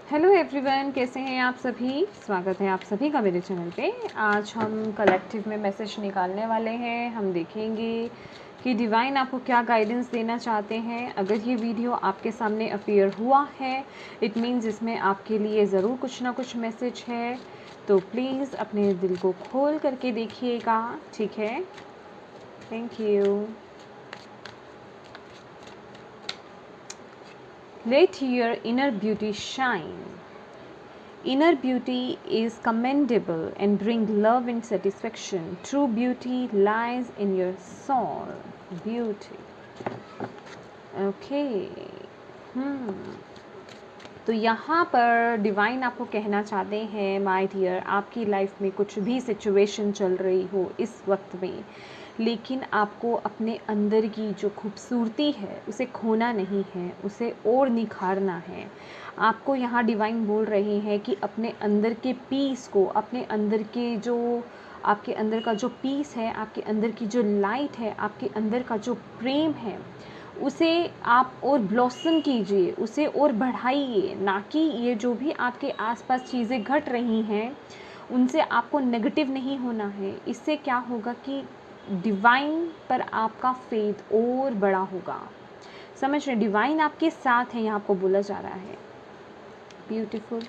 Hello everyone, कैसे हैं आप सभी। स्वागत है आप सभी का मेरे चैनल पे। आज हम कलेक्टिव में मैसेज निकालने वाले हैं। हम देखेंगे कि डिवाइन आपको क्या गाइडेंस देना चाहते हैं। अगर ये वीडियो आपके सामने अपीयर हुआ है, इट मीन्स इसमें आपके लिए ज़रूर कुछ ना कुछ मैसेज है। तो प्लीज़ अपने दिल को खोल करके देखिएगा, ठीक है। Thank you. Let your inner beauty shine. Inner beauty is commendable and bring love and satisfaction. True beauty lies in your soul. Beauty. Okay. तो यहाँ पर डिवाइन आपको कहना चाहते हैं, माय डियर, आपकी लाइफ में कुछ भी सिचुएशन चल रही हो इस वक्त में, लेकिन आपको अपने अंदर की जो खूबसूरती है उसे खोना नहीं है, उसे और निखारना है। आपको यहाँ डिवाइन बोल रहे हैं कि अपने अंदर के पीस को, अपने अंदर के जो आपके अंदर का जो पीस है, आपके अंदर की जो लाइट है, आपके अंदर का जो प्रेम है, उसे आप और ब्लॉसम कीजिए, उसे और बढ़ाइए। ना कि ये जो भी आपके आसपास चीज़ें घट रही हैं उनसे आपको नेगेटिव नहीं होना है। इससे क्या होगा कि डिवाइन पर आपका फेथ और बड़ा होगा। समझ रहे, डिवाइन आपके साथ है, यहाँ आपको बोला जा रहा है। ब्यूटीफुल।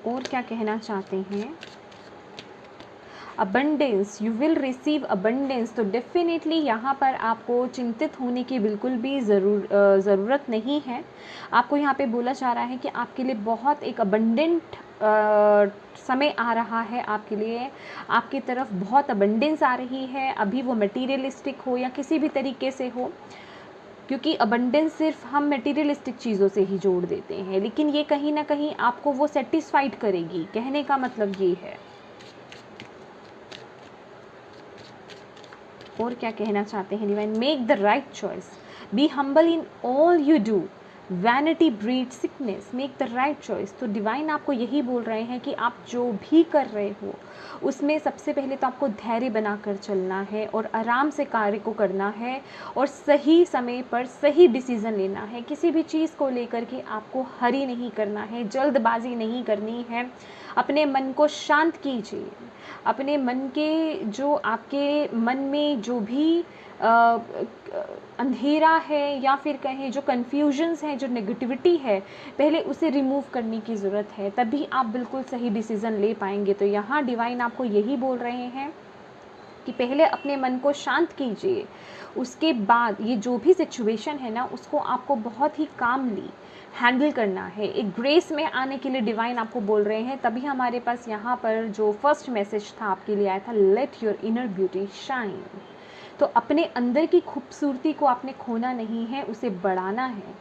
और क्या कहना चाहते हैं? Abundance, you will receive abundance. तो डेफिनेटली यहाँ पर आपको चिंतित होने की बिल्कुल भी ज़रूरत नहीं है। आपको यहाँ पे बोला जा रहा है कि आपके लिए बहुत एक अबंडेंट समय आ रहा है। आपके लिए आपकी तरफ बहुत अबंडेंस आ रही है, अभी वो मटीरियलिस्टिक हो या किसी भी तरीके से हो, क्योंकि अबंडेंस सिर्फ हम मटीरियलिस्टिक चीज़ों से ही जोड़ देते हैं, लेकिन ये कहीं ना कहीं आपको वो सेटिस्फाइड करेगी। कहने का मतलब ये है। और क्या कहना चाहते हैं divine? Make the right choice, be humble in all you do, vanity breed sickness, make the right choice. तो डिवाइन आपको यही बोल रहे हैं कि आप जो भी कर रहे हो उसमें सबसे पहले तो आपको धैर्य बनाकर चलना है और आराम से कार्य को करना है और सही समय पर सही डिसीज़न लेना है। किसी भी चीज़ को लेकर के आपको हरी नहीं करना है, जल्दबाजी नहीं करनी है। अपने मन को शांत कीजिए। अपने मन के जो आपके मन में जो भी अंधेरा है या फिर कहें जो कन्फ्यूजन्स हैं, जो नेगेटिविटी है, पहले उसे रिमूव करने की ज़रूरत है, तभी आप बिल्कुल सही डिसीज़न ले पाएंगे। तो यहाँ डिवाइन आपको यही बोल रहे हैं कि पहले अपने मन को शांत कीजिए, उसके बाद ये जो भी सिचुएशन है ना उसको आपको बहुत ही कामली हैंडल करना है। एक ग्रेस में आने के लिए डिवाइन आपको बोल रहे हैं। तभी हमारे पास यहाँ पर जो फर्स्ट मैसेज था आपके लिए आया था, let your inner beauty shine. तो अपने अंदर की खूबसूरती को आपने खोना नहीं है, उसे बढ़ाना है,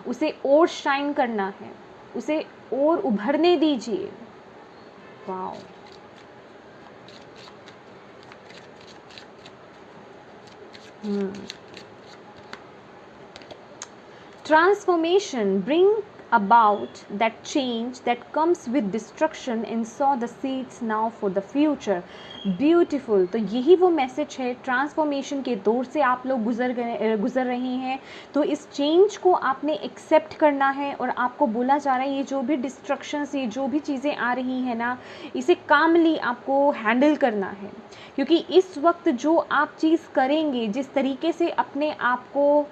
उसे और शाइन करना है, उसे और उभरने दीजिए। Wow. Transformation bring about that change that comes with destruction and sow the seeds now for the future. Beautiful। तो यही वो मैसेज है। ट्रांसफॉर्मेशन के दौर से आप लोग गुजर रहे हैं, तो इस चेंज को आपने एक्सेप्ट करना है। और आपको बोला जा रहा है ये जो भी डिस्ट्रक्शन से जो भी चीज़ें आ रही हैं ना, इसे कामली आपको हैंडल करना है। क्योंकि इस वक्त जो आप चीज़ करेंगे, जिस तरीके से अपने आप को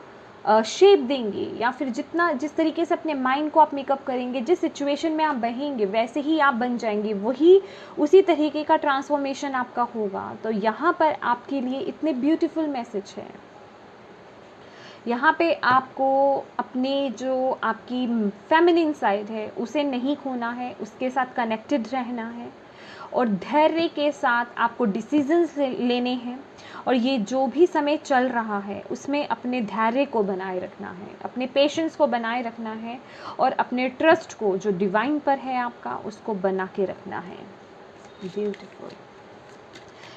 शेप देंगे या फिर जिस तरीके से अपने माइंड को आप मेकअप करेंगे, जिस सिचुएशन में आप बहेंगे वैसे ही आप बन जाएंगे, वही उसी तरीके का ट्रांसफॉर्मेशन आपका होगा। तो यहाँ पर आपके लिए इतने ब्यूटीफुल मैसेज है। यहाँ पे आपको अपने जो आपकी फेमिनिन साइड है उसे नहीं खोना है, उसके साथ कनेक्टेड रहना है और धैर्य के साथ आपको डिसीजंस लेने हैं। और ये जो भी समय चल रहा है उसमें अपने धैर्य को बनाए रखना है, अपने पेशेंस को बनाए रखना है और अपने ट्रस्ट को जो डिवाइन पर है आपका, उसको बना के रखना है। ब्यूटीफुल।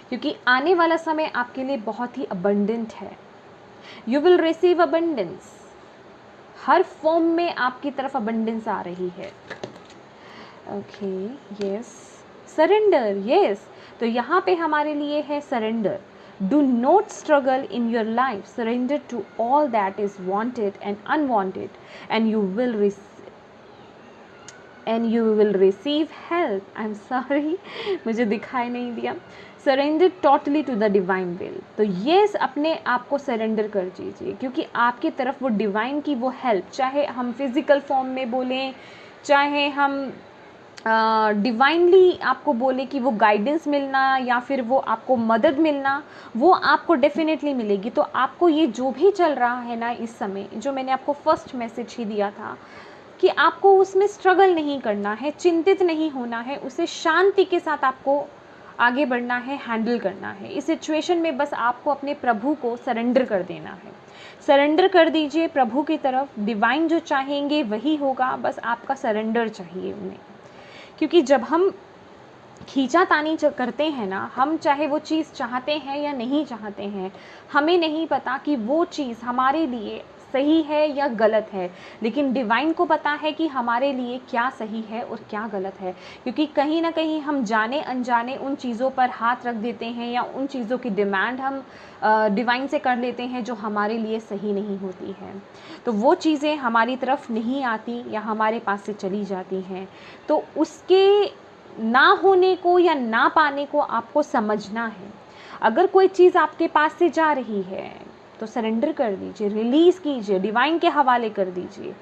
क्योंकि आने वाला समय आपके लिए बहुत ही अबंडेंट है। You will receive abundance. Her form में आपकी तरफ अबंडेंस आ रही है। Okay, yes. Surrender, yes. तो यहाँ पे हमारे लिए है surrender. Do not struggle in your life. Surrender to all that is wanted and unwanted, and you will receive help. I'm sorry, मुझे दिखाई नहीं दिया. Surrender totally to the divine will. तो yes, अपने आप को सरेंडर कर दीजिए, क्योंकि आपकी तरफ वो डिवाइन की वो हेल्प, चाहे हम फिजिकल फॉर्म में बोलें, चाहे हम डिवाइनली आपको बोले कि वो गाइडेंस मिलना या फिर वो आपको मदद मिलना, वो आपको डेफिनेटली मिलेगी. तो आपको ये जो भी चल रहा है ना इस समय, जो मैंने आपको फर्स्ट मैसेज ही दिया था कि आपको उसमें स्ट्रगल नहीं करना है, चिंतित नहीं होना है, उसे शांति के साथ आपको आगे बढ़ना है, हैंडल करना है. इस सिचुएशन में बस आपको अपने प्रभु को सरेंडर कर देना है. सरेंडर कर दीजिए प्रभु की तरफ. डिवाइन जो चाहेंगे वही होगा, बस आपका सरेंडर चाहिए उन्हें. क्योंकि जब हम खींचातानी करते हैं ना, हम चाहे वो चीज़ चाहते हैं या नहीं चाहते हैं, हमें नहीं पता कि वो चीज़ हमारे लिए सही है या गलत है, लेकिन डिवाइन को पता है कि हमारे लिए क्या सही है और क्या गलत है. क्योंकि कहीं ना कहीं हम जाने अनजाने उन चीज़ों पर हाथ रख देते हैं या उन चीज़ों की डिमांड हम डिवाइन से कर लेते हैं जो हमारे लिए सही नहीं होती है. तो वो चीज़ें हमारी तरफ नहीं आती या हमारे पास से चली जाती हैं. तो उसके ना होने को या ना पाने को आपको समझना है. अगर कोई चीज़ आपके पास से जा रही है तो सरेंडर कर दीजिए, रिलीज़ कीजिए, डिवाइन के हवाले कर दीजिए.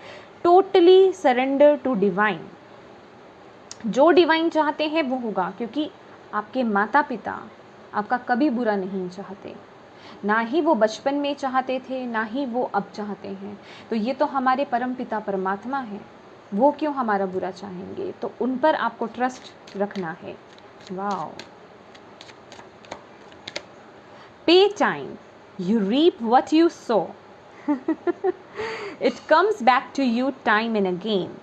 Totally surrender to divine. जो डिवाइन चाहते हैं वो होगा, क्योंकि आपके माता पिता आपका कभी बुरा नहीं चाहते. ना ही वो बचपन में चाहते थे, ना ही वो अब चाहते हैं. तो ये तो हमारे परम पिता परमात्मा हैं, वो क्यों हमारा बुरा चाहेंगे. तो उन पर आपको ट्रस्ट रखना है. वाओ. पे time, you reap what you sow. It comes back to you time and again.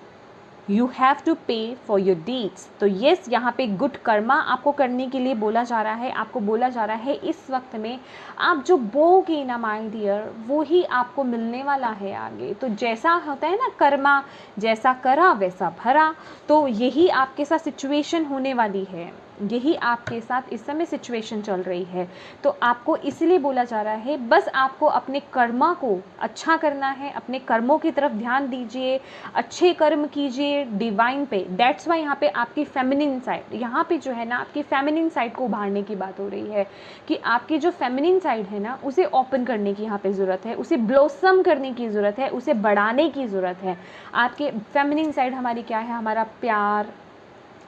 You have to pay for your deeds. तो yes, यहाँ पे गुड कर्मा आपको करने के लिए बोला जा रहा है. आपको बोला जा रहा है इस वक्त में आप जो बोगे ना माय डियर, वो ही आपको मिलने वाला है आगे. तो जैसा होता है ना कर्मा, जैसा करा वैसा भरा. तो यही आपके साथ सिचुएशन होने वाली है, यही आपके साथ इस समय सिचुएशन चल रही है. तो आपको इसलिए बोला जा रहा है बस आपको अपने कर्मा को अच्छा करना है, अपने कर्मों की तरफ ध्यान दीजिए, अच्छे कर्म कीजिए डिवाइन पे. दैट्स वाई यहाँ पे आपकी फेमिनिन साइड, यहाँ पे जो है ना आपकी फेमिनिन साइड को उभारने की बात हो रही है कि आपकी जो फेमिनिन साइड है ना उसे ओपन करने की यहाँ पे ज़रूरत है, उसे ब्लॉसम करने की ज़रूरत है, उसे बढ़ाने की ज़रूरत है. आपके फेमिनिन साइड हमारी क्या है, हमारा प्यार,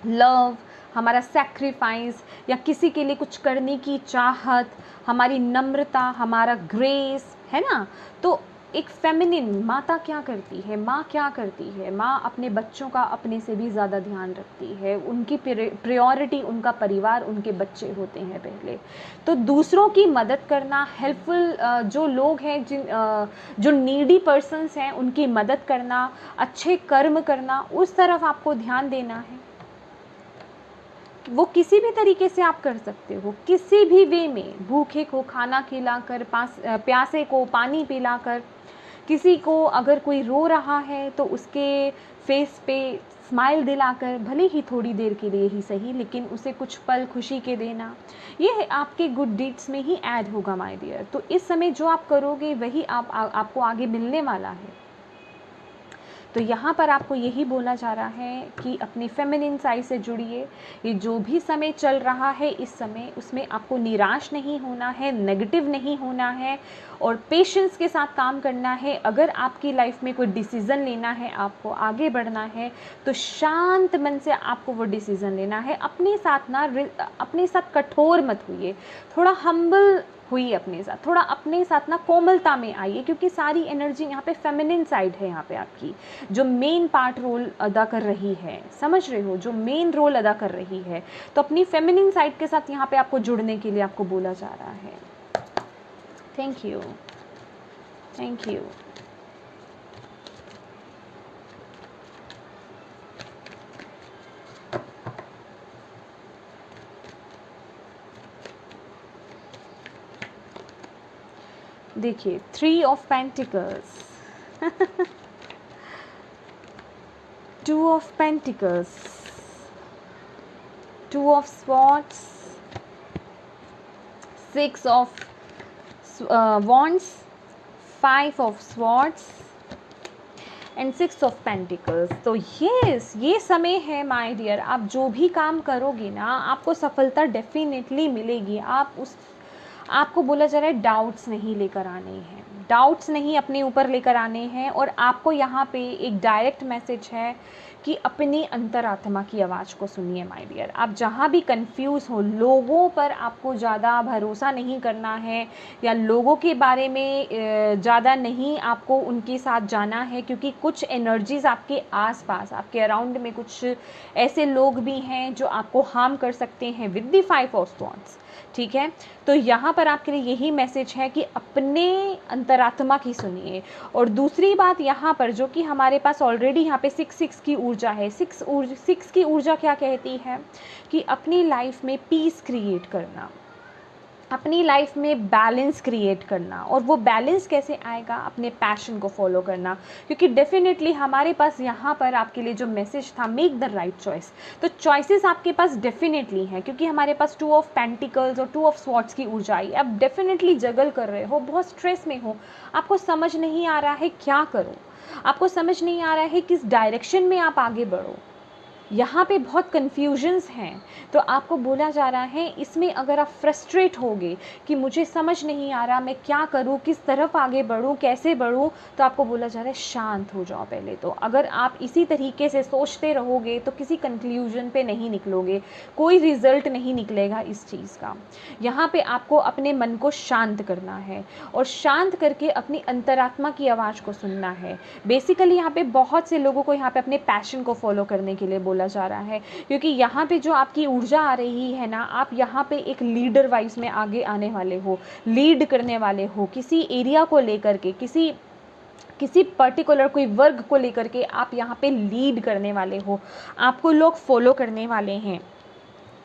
लव, हमारा सैक्रिफाइस या किसी के लिए कुछ करने की चाहत, हमारी नम्रता, हमारा ग्रेस है ना. तो एक फेमिनिन माता क्या करती है, माँ क्या करती है, माँ अपने बच्चों का अपने से भी ज़्यादा ध्यान रखती है. उनकी प्रायोरिटी उनका परिवार, उनके बच्चे होते हैं पहले. तो दूसरों की मदद करना, हेल्पफुल जो लोग हैं, जो नीडी पर्सन्स हैं, उनकी मदद करना, अच्छे कर्म करना, उस तरफ आपको ध्यान देना है. वो किसी भी तरीके से आप कर सकते हो, किसी भी वे में. भूखे को खाना खिलाकर, प्यासे को पानी पिलाकर, किसी को अगर कोई रो रहा है तो उसके फेस पे स्माइल दिलाकर, भले ही थोड़ी देर के लिए ही सही, लेकिन उसे कुछ पल खुशी के देना, ये आपके गुड डीड्स में ही ऐड होगा माय डियर. तो इस समय जो आप करोगे वही आपको आगे मिलने वाला है. तो यहाँ पर आपको यही बोला जा रहा है कि अपनी फेमिनिन साइड से जुड़िए. ये जो भी समय चल रहा है इस समय, उसमें आपको निराश नहीं होना है, नेगेटिव नहीं होना है और पेशेंस के साथ काम करना है. अगर आपकी लाइफ में कोई डिसीज़न लेना है, आपको आगे बढ़ना है, तो शांत मन से आपको वो डिसीज़न लेना है. अपने साथ कठोर मत होइए, थोड़ा हम्बल हुई अपने साथ, थोड़ा अपने साथ ना कोमलता में आइए. क्योंकि सारी एनर्जी यहाँ पे फेमिनिन साइड है, यहाँ पे आपकी जो मेन पार्ट रोल अदा कर रही है, समझ रहे हो, जो मेन रोल अदा कर रही है. तो अपनी फेमिनिन साइड के साथ यहाँ पे आपको जुड़ने के लिए आपको बोला जा रहा है. Thank you, thank you. देखिए 3 of pentacles, 2 of pentacles, 2 of swords, 6 of wands, 5 of swords and 6 of pentacles. तो ये समय है माय डियर, आप जो भी काम करोगे ना आपको सफलता डेफिनेटली मिलेगी। आपको बोला जा रहा है डाउट्स नहीं लेकर आने हैं, डाउट्स नहीं अपने ऊपर लेकर आने हैं। और आपको यहाँ पे एक डायरेक्ट मैसेज है कि अपनी अंतरात्मा की आवाज़ को सुनिए माय डियर। आप जहाँ भी कंफ्यूज हो, लोगों पर आपको ज़्यादा भरोसा नहीं करना है या लोगों के बारे में ज़्यादा नहीं आपको उनके साथ जाना है, क्योंकि कुछ एनर्जीज़ आपके आसपास, आपके अराउंड में कुछ ऐसे लोग भी हैं जो आपको हार्म कर सकते हैं विद द 5 ऑफ स्वॉर्ड्स। ठीक है, तो यहाँ पर आपके लिए यही मैसेज है कि अपने अंतरात्मा की सुनिए। और दूसरी बात यहाँ पर जो कि हमारे पास ऑलरेडी यहाँ पे 6 की ऊर्जा है, 6 की ऊर्जा क्या कहती है कि अपनी लाइफ में पीस क्रिएट करना, अपनी लाइफ में बैलेंस क्रिएट करना। और वो बैलेंस कैसे आएगा, अपने पैशन को फॉलो करना। क्योंकि डेफिनेटली हमारे पास यहाँ पर आपके लिए जो मैसेज था, मेक द राइट चॉइस, तो चॉइसेस आपके पास डेफिनेटली हैं, क्योंकि हमारे पास 2 ऑफ पेंटिकल्स और 2 ऑफ स्वॉर्ड्स की ऊर्जा आई। आप डेफिनेटली जगल कर रहे हो, बहुत स्ट्रेस में हो, आपको समझ नहीं आ रहा है क्या करो, आपको समझ नहीं आ रहा है किस डायरेक्शन में आप आगे बढ़ो, यहाँ पे बहुत कन्फ्यूजन्स हैं। तो आपको बोला जा रहा है इसमें अगर आप फ्रस्ट्रेट होगे कि मुझे समझ नहीं आ रहा मैं क्या करूँ, किस तरफ आगे बढ़ूँ, कैसे बढ़ूँ, तो आपको बोला जा रहा है शांत हो जाओ पहले तो। अगर आप इसी तरीके से सोचते रहोगे तो किसी कंक्लूजन पे नहीं निकलोगे, कोई रिजल्ट नहीं निकलेगा इस चीज़ का। यहाँ पे आपको अपने मन को शांत करना है और शांत करके अपनी अंतरात्मा की आवाज़ को सुनना है। बेसिकली यहाँ पे बहुत से लोगों को यहाँ पे अपने पैशन को फॉलो करने के लिए बोला जा रहा है, क्योंकि यहाँ पे जो आपकी ऊर्जा आ रही है ना, आप यहाँ पे एक लीडर वाइज में आगे आने वाले हो, लीड करने वाले हो किसी एरिया को लेकर के, किसी पर्टिकुलर कोई वर्ग को लेकर के आप यहाँ पे लीड करने वाले हो, आपको लोग फॉलो करने वाले हैं।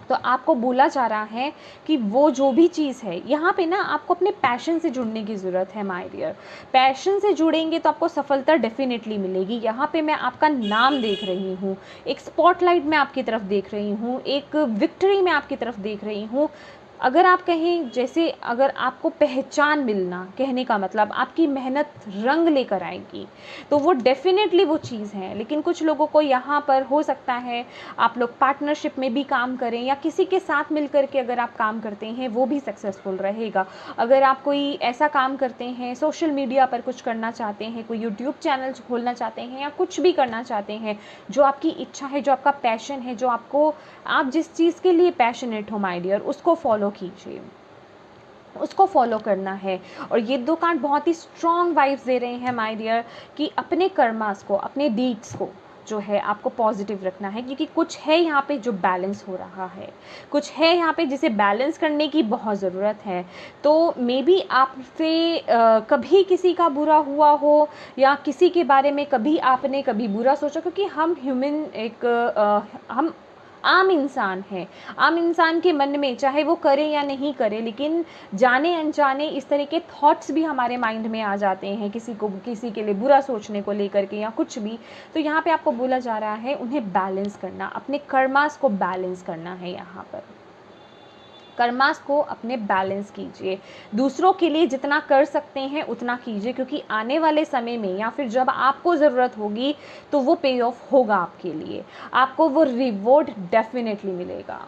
तो आपको बोला जा रहा है कि वो जो भी चीज़ है यहाँ पे ना, आपको अपने पैशन से जुड़ने की ज़रूरत है माय डियर। पैशन से जुड़ेंगे तो आपको सफलता डेफिनेटली मिलेगी। यहाँ पे मैं आपका नाम देख रही हूँ, एक स्पॉटलाइट मैं आपकी तरफ देख रही हूँ, एक विक्ट्री मैं आपकी तरफ देख रही हूँ। अगर आप कहें जैसे अगर आपको पहचान मिलना, कहने का मतलब आपकी मेहनत रंग लेकर आएगी, तो वो डेफिनेटली वो चीज़ है। लेकिन कुछ लोगों को यहाँ पर हो सकता है आप लोग पार्टनरशिप में भी काम करें या किसी के साथ मिल करके अगर आप काम करते हैं वो भी सक्सेसफुल रहेगा। अगर आप कोई ऐसा काम करते हैं, सोशल मीडिया पर कुछ करना चाहते हैं, कोई यूट्यूब चैनल खोलना चाहते हैं या कुछ भी करना चाहते हैं, जो आपकी इच्छा है, जो आपका पैशन है, जो आप जिस चीज़ के लिए पैशनेट हो माय डियर, उसको फॉलो कीजिए, उसको फॉलो करना है। और ये 2 कार्ड बहुत ही स्ट्रॉन्ग वाइब्स दे रहे हैं माय डियर कि अपने कर्मास को, अपने डीड्स को जो है आपको पॉजिटिव रखना है, क्योंकि कुछ है यहाँ पे जो बैलेंस हो रहा है, कुछ है यहाँ पे जिसे बैलेंस करने की बहुत ज़रूरत है। तो मे बी आपसे कभी किसी का बुरा हुआ हो या किसी के बारे में कभी आपने कभी बुरा सोचा, क्योंकि हम ह्यूमन हम आम इंसान है, आम इंसान के मन में चाहे वो करे या नहीं करे, लेकिन जाने अनजाने इस तरह के थॉट्स भी हमारे माइंड में आ जाते हैं, किसी के लिए बुरा सोचने को लेकर के या कुछ भी। तो यहाँ पे आपको बोला जा रहा है उन्हें बैलेंस करना, अपने कर्मास को बैलेंस करना है। यहाँ पर कर्मास को अपने बैलेंस कीजिए, दूसरों के लिए जितना कर सकते हैं उतना कीजिए, क्योंकि आने वाले समय में या फिर जब आपको ज़रूरत होगी तो वो पे ऑफ होगा आपके लिए, आपको वो रिवॉर्ड डेफिनेटली मिलेगा।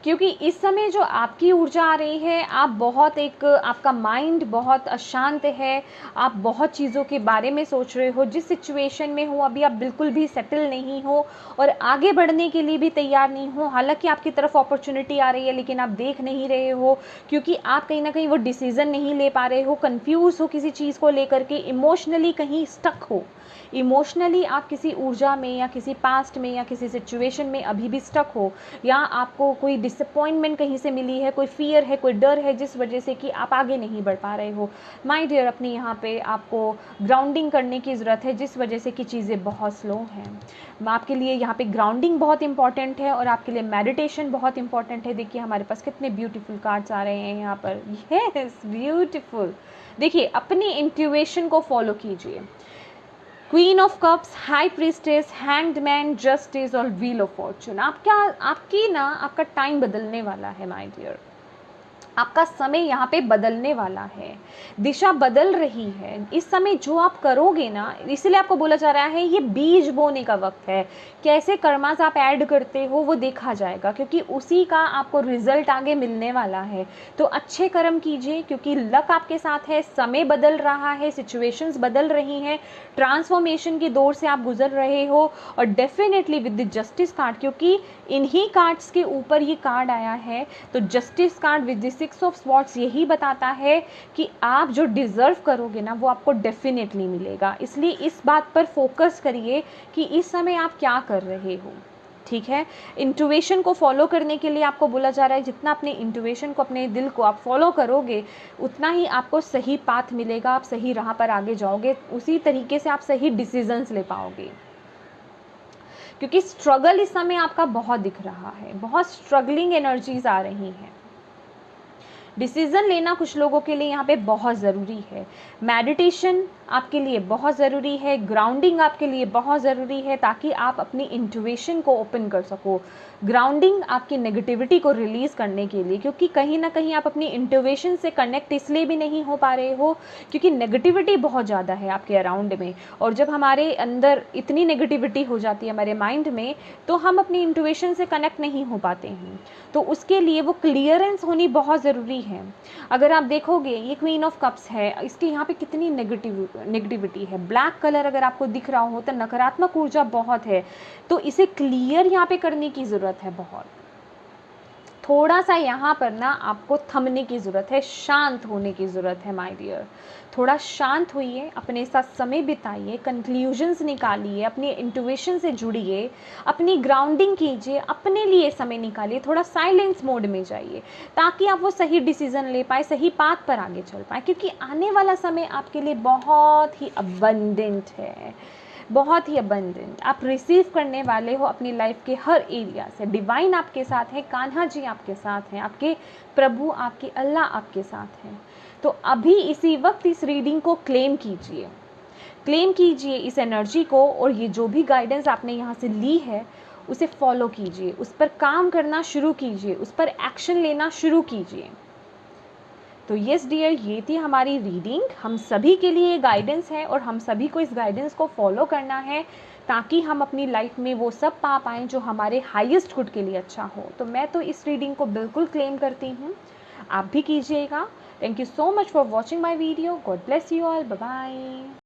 क्योंकि इस समय जो आपकी ऊर्जा आ रही है, आपका माइंड बहुत अशांत है, आप बहुत चीज़ों के बारे में सोच रहे हो, जिस सिचुएशन में हो अभी आप बिल्कुल भी सेटल नहीं हो और आगे बढ़ने के लिए भी तैयार नहीं हो। हालांकि आपकी तरफ अपॉर्चुनिटी आ रही है लेकिन आप देख नहीं रहे हो, क्योंकि आप कहीं ना कहीं वो डिसीज़न नहीं ले पा रहे हो, कंफ्यूज हो किसी चीज़ को लेकर के, इमोशनली कहीं स्टक हो, इमोशनली आप किसी ऊर्जा में या किसी पास्ट में या किसी सिचुएशन में अभी भी स्टक हो, या आपको कोई डिसअपॉइंटमेंट कहीं से मिली है, कोई फियर है, कोई डर है जिस वजह से कि आप आगे नहीं बढ़ पा रहे हो। माय डियर, अपनी यहाँ पे आपको ग्राउंडिंग करने की ज़रूरत है, जिस वजह से कि चीज़ें बहुत स्लो हैं। आपके लिए यहाँ पे ग्राउंडिंग बहुत इंपॉर्टेंट है और आपके लिए मेडिटेशन बहुत इंपॉर्टेंट है। देखिए हमारे पास कितने ब्यूटीफुल कार्ड्स आ रहे हैं यहाँ पर, यस ब्यूटीफुल। देखिए अपनी इंट्यूशन को फॉलो कीजिए। Queen of cups, high priestess, hanged man, justice और व्हील ऑफ फॉर्चून। आपका टाइम बदलने वाला है माय डियर। आपका समय यहाँ पे बदलने वाला है, दिशा बदल रही है। इस समय जो आप करोगे ना, इसलिए आपको बोला जा रहा है ये बीज बोने का वक्त है। कैसे कर्मास आप ऐड करते हो वो देखा जाएगा, क्योंकि उसी का आपको रिजल्ट आगे मिलने वाला है। तो अच्छे कर्म कीजिए, क्योंकि लक आपके साथ है, समय बदल रहा है, सिचुएशंस बदल रही हैं, ट्रांसफॉर्मेशन की दौर से आप गुजर रहे हो। और definitely with the justice card, क्योंकि इन्हीं कार्ड्स के ऊपर ये कार्ड आया है, तो justice card with the 6 of swords यही बताता है कि आप जो डिज़र्व करोगे ना वो आपको डेफिनेटली मिलेगा। इसलिए इस बात पर फोकस करिए कि इस समय आप क्या कर रहे हो। ठीक है, इंट्यूशन को फॉलो करने के लिए आपको बोला जा रहा है, जितना अपने इंट्यूशन को, अपने दिल को आप फॉलो करोगे, उतना ही आपको सही पाथ मिलेगा, आप सही राह पर आगे जाओगे, उसी तरीके से आप सही डिसीजंस ले पाओगे। क्योंकि स्ट्रगल इस समय आपका बहुत दिख रहा है, बहुत स्ट्रगलिंग एनर्जीज आ रही हैं। डिसीज़न लेना कुछ लोगों के लिए यहाँ पे बहुत ज़रूरी है। मेडिटेशन आपके लिए बहुत ज़रूरी है, ग्राउंडिंग आपके लिए बहुत ज़रूरी है, ताकि आप अपनी इंट्यूशन को ओपन कर सको। ग्राउंडिंग आपकी नेगेटिविटी को रिलीज़ करने के लिए, क्योंकि कहीं ना कहीं आप अपनी इंट्यूशन से कनेक्ट इसलिए भी नहीं हो पा रहे हो क्योंकि नेगेटिविटी बहुत ज़्यादा है आपके अराउंड में। और जब हमारे अंदर इतनी नेगेटिविटी हो जाती है हमारे माइंड में, तो हम अपनी इंट्यूशन से कनेक्ट नहीं हो पाते हैं। तो उसके लिए वो क्लियरेंस होनी बहुत ज़रूरी है। अगर आप देखोगे, ये क्वीन ऑफ कप्स है, इसके यहाँ पे कितनी नेगेटिविटी है। ब्लैक कलर अगर आपको दिख रहा हो तो नकारात्मक ऊर्जा बहुत है, तो इसे क्लियर यहाँ पे करने की ज़रूरत है। बहुत थोड़ा सा यहाँ पर ना आपको थमने की ज़रूरत है, शांत होने की ज़रूरत है माय डियर। थोड़ा शांत होइए, अपने साथ समय बिताइए, कंक्लूजन्स निकालिए, अपनी इंट्यूशन से जुड़िए, अपनी ग्राउंडिंग कीजिए, अपने लिए समय निकालिए, थोड़ा साइलेंस मोड में जाइए, ताकि आप वो सही डिसीज़न ले पाए, सही पाथ पर आगे चल पाए। क्योंकि आने वाला समय आपके लिए बहुत ही अबंडेंट है, बहुत ही अबंडेंट। आप रिसीव करने वाले हो अपनी लाइफ के हर एरिया से। डिवाइन आपके साथ है, कान्हा जी आपके साथ हैं, आपके प्रभु, आपके अल्लाह आपके साथ हैं। तो अभी इसी वक्त इस रीडिंग को क्लेम कीजिए, क्लेम कीजिए इस एनर्जी को, और ये जो भी गाइडेंस आपने यहाँ से ली है उसे फॉलो कीजिए, उस पर काम करना शुरू कीजिए, उस पर एक्शन लेना शुरू कीजिए। तो यस डियर, ये थी हमारी रीडिंग। हम सभी के लिए गाइडेंस है और हम सभी को इस गाइडेंस को फॉलो करना है, ताकि हम अपनी लाइफ में वो सब पा पाएँ जो हमारे हाईएस्ट गुड के लिए अच्छा हो। तो मैं तो इस रीडिंग को बिल्कुल क्लेम करती हूँ, आप भी कीजिएगा। Thank you so much for watching my video. God bless you all. Bye bye.